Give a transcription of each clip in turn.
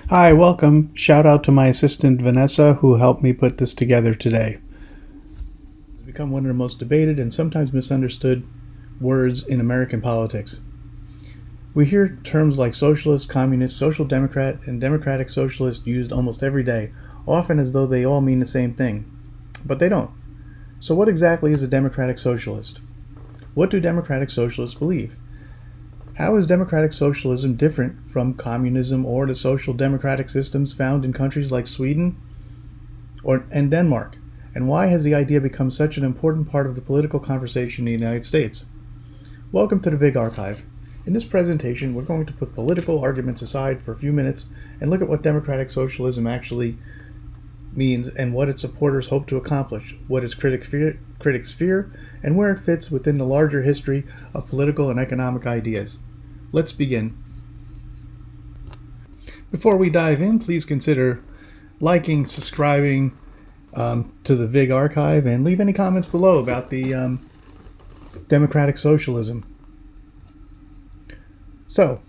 Hi, welcome. Shout out to my assistant Vanessa who helped me put this together today. It's become one of the most debated and sometimes misunderstood words in American politics. We hear terms like socialist, communist, social democrat, and democratic socialist used almost every day, often as though they all mean the same thing. But they don't. So what exactly is a democratic socialist? What do democratic socialists believe? How is democratic socialism different from communism or the social democratic systems found in countries like Sweden and Denmark? And why has the idea become such an important part of the political conversation in the United States? Welcome to the VIGG Archive. In this presentation, we're going to put political arguments aside for a few minutes and look at what democratic socialism actually means and what its supporters hope to accomplish, what its critics fear, and where it fits within the larger history of political and economic ideas. Let's begin. Before we dive in, please consider liking, subscribing to the VIGG Archive, and leave any comments below about the democratic socialism. So,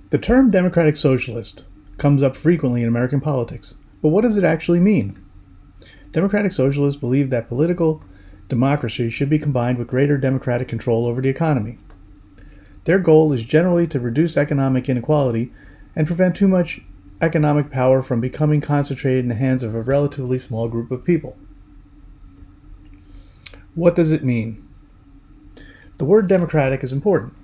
the term democratic socialist comes up frequently in American politics, but what does it actually mean? Democratic socialists believe that political democracy should be combined with greater democratic control over the economy. Their goal is generally to reduce economic inequality and prevent too much economic power from becoming concentrated in the hands of a relatively small group of people. What does it mean? The word democratic is important.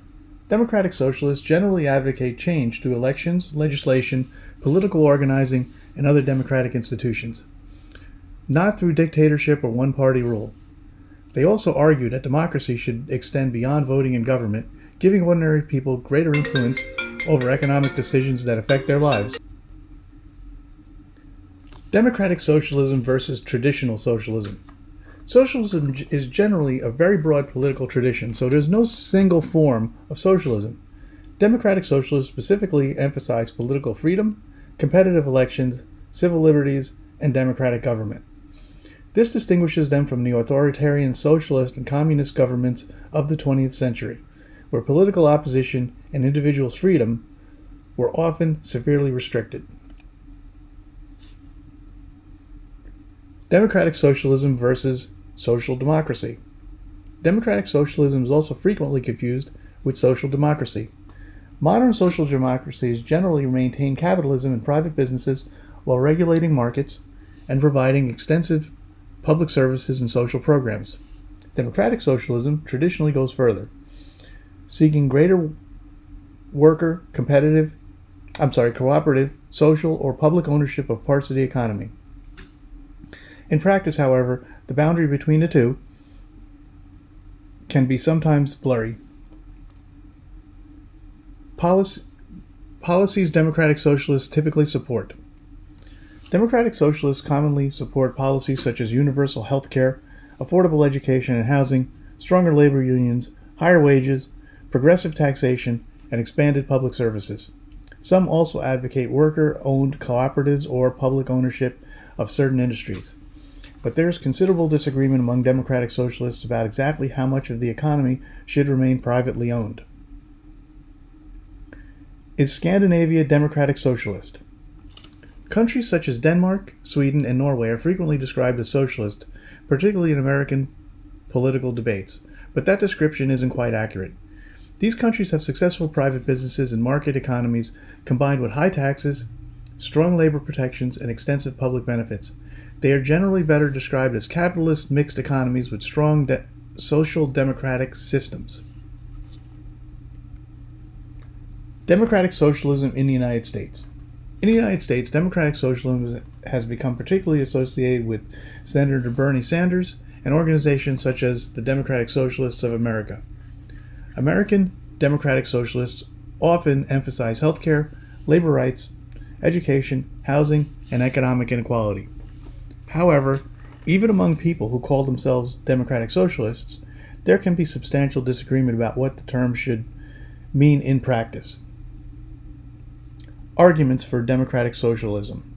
Democratic socialists generally advocate change through elections, legislation, political organizing, and other democratic institutions, not through dictatorship or one-party rule. They also argue that democracy should extend beyond voting in government, giving ordinary people greater influence over economic decisions that affect their lives. Democratic socialism versus traditional socialism. Socialism is generally a very broad political tradition, so there's no single form of socialism. Democratic socialists specifically emphasize political freedom, competitive elections, civil liberties, and democratic government. This distinguishes them from the authoritarian socialist and communist governments of the 20th century, where political opposition and individuals' freedom were often severely restricted. Democratic socialism versus social democracy. Democratic socialism is also frequently confused with social democracy. Modern social democracies generally maintain capitalism and private businesses while regulating markets and providing extensive public services and social programs. Democratic socialism traditionally goes further, seeking greater worker, cooperative, social, or public ownership of parts of the economy. In practice, however, the boundary between the two can be sometimes blurry. Policies democratic socialists typically support. Democratic socialists commonly support policies such as universal health care, affordable education and housing, stronger labor unions, higher wages, progressive taxation, and expanded public services. Some also advocate worker-owned cooperatives or public ownership of certain industries. But there is considerable disagreement among democratic socialists about exactly how much of the economy should remain privately owned. Is Scandinavia democratic socialist? Countries such as Denmark, Sweden, and Norway are frequently described as socialist, particularly in American political debates, but that description isn't quite accurate. These countries have successful private businesses and market economies combined with high taxes, strong labor protections, and extensive public benefits. They are generally better described as capitalist mixed economies with strong social democratic systems. Democratic socialism in the United States. In the United States, democratic socialism has become particularly associated with Senator Bernie Sanders and organizations such as the Democratic Socialists of America. American democratic socialists often emphasize healthcare, labor rights, education, housing, and economic inequality. However, even among people who call themselves democratic socialists, there can be substantial disagreement about what the term should mean in practice. Arguments for democratic socialism.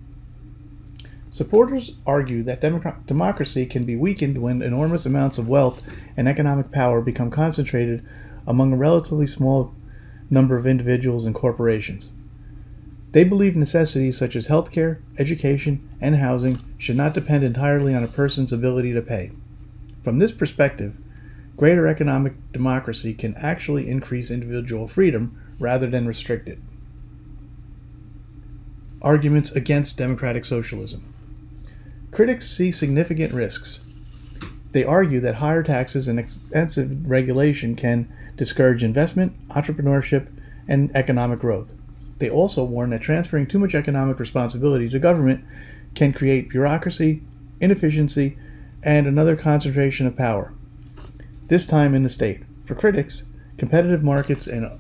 Supporters argue that democracy can be weakened when enormous amounts of wealth and economic power become concentrated among a relatively small number of individuals and corporations. They believe necessities such as healthcare, education, and housing should not depend entirely on a person's ability to pay. From this perspective, greater economic democracy can actually increase individual freedom rather than restrict it. Arguments against democratic socialism. Critics see significant risks. They argue that higher taxes and extensive regulation can discourage investment, entrepreneurship, and economic growth. They also warn that transferring too much economic responsibility to government can create bureaucracy, inefficiency, and another concentration of power, this time in the state. For critics, competitive markets and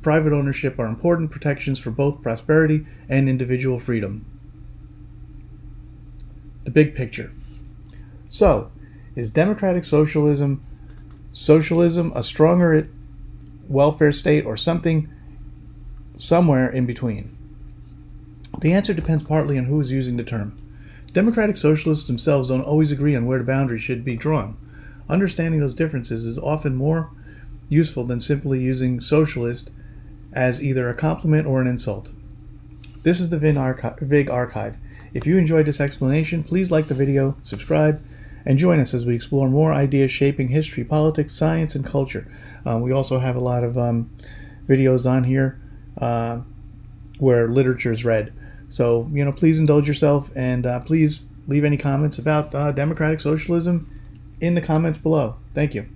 private ownership are important protections for both prosperity and individual freedom. The big picture. So, is democratic socialism a stronger welfare state or something somewhere in between? The answer depends partly on who is using the term. Democratic socialists themselves don't always agree on where the boundaries should be drawn. Understanding those differences is often more useful than simply using socialist as either a compliment or an insult. This is the VIGG Archive. If you enjoyed this explanation, please like the video, subscribe, and join us as we explore more ideas shaping history, politics, science, and culture. We also have a lot of videos on here where literature is read. So, please indulge yourself, and please leave any comments about democratic socialism in the comments below. Thank you.